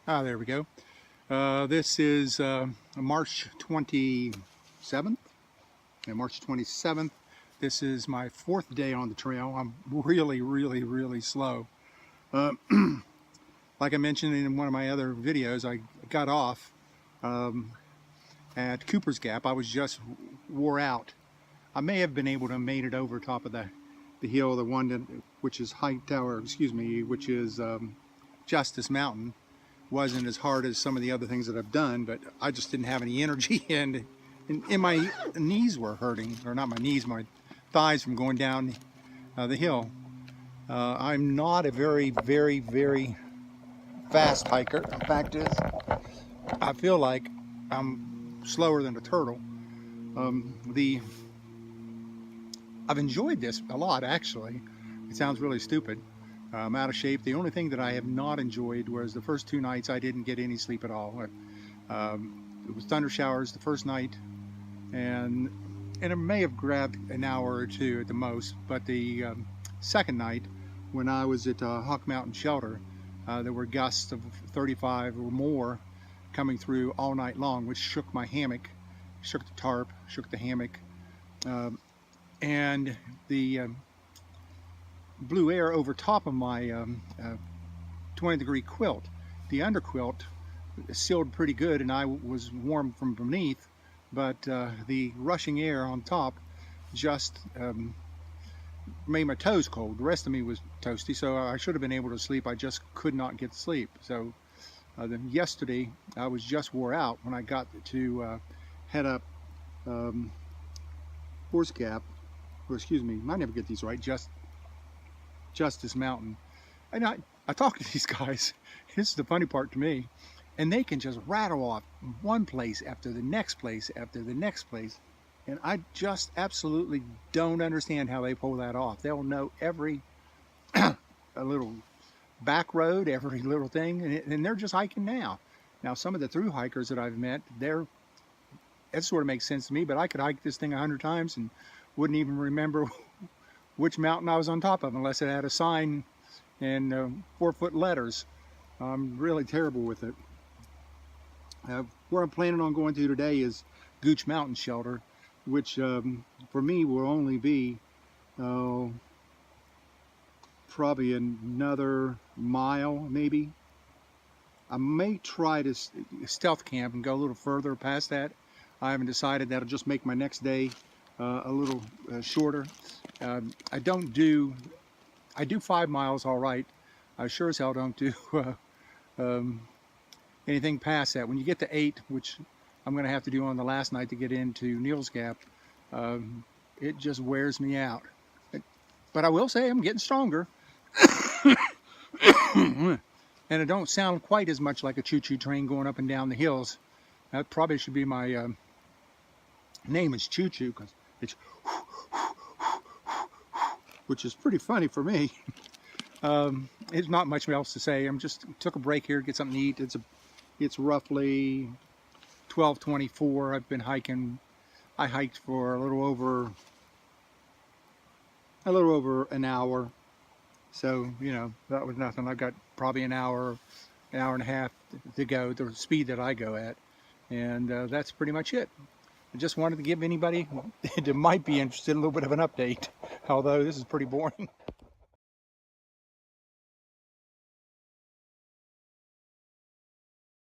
There we go. This is March 27th. Yeah, March 27th. This is my 4th day on the trail. I'm really slow. Like I mentioned in one of my other videos, I got off at Cooper's Gap. I was just wore out. I may have been able to have made it over top of the hill, the one that, which is which is Justus Mountain. Wasn't as hard as some of the other things that I've done, but I just didn't have any energy, and my knees were hurting, or not my knees, my thighs from going down the hill. I'm not a very fast hiker. In fact, I feel like I'm slower than a turtle. I've enjoyed this a lot, actually. It sounds really stupid. I'm out of shape. The only thing that I have not enjoyed was the first 2 nights I didn't get any sleep at all. It was thunder showers the first night, and it may have grabbed an hour or 2 at the most, but the second night, when I was at Hawk Mountain Shelter, there were gusts of 35 or more coming through all night long, which shook my hammock, shook the tarp, shook the hammock, and the blew air over top of my 20-degree quilt. The underquilt sealed pretty good, and I was warm from beneath, but the rushing air on top just made my toes cold. The rest of me was toasty, so I should have been able to sleep. I just could not get to sleep. So then yesterday I was just wore out when I got to head up Horse Gap, or excuse me, I never get these right, Justus Mountain. And I talk to these guys. This is the funny part to me, and they can just rattle off one place after the next place after the next place, and I just absolutely don't understand how they pull that off. They'll know every a little back road, every little thing, and they're just hiking now. Now, some of the through hikers that I've met, that sort of makes sense to me, but I could hike this thing 100 times and wouldn't even remember which mountain I was on top of unless it had a sign and 4-foot letters. I'm really terrible with it. Where I'm planning on going to today is Gooch Mountain Shelter, which for me will only be probably another mile, maybe. I may try to stealth camp and go a little further past that. I haven't decided. That'll just make my next day a little shorter. I do 5 miles all right. I sure as hell don't do anything past that. When you get to 8, which I'm going to have to do on the last night to get into Neal's Gap, it just wears me out. But I will say I'm getting stronger. And it don't sound quite as much like a choo-choo train going up and down the hills. That probably should be my name is Choo-Choo, because it's which is pretty funny for me. There's not much else to say. I'm just took a break here to get something to eat. It's roughly 12:24. I've been hiking. I hiked for a little over an hour. So, you know, that was nothing. I've got probably an hour and a half to go, the speed that I go at. And that's pretty much it. I just wanted to give anybody that might be interested a little bit of an update, although this is pretty boring.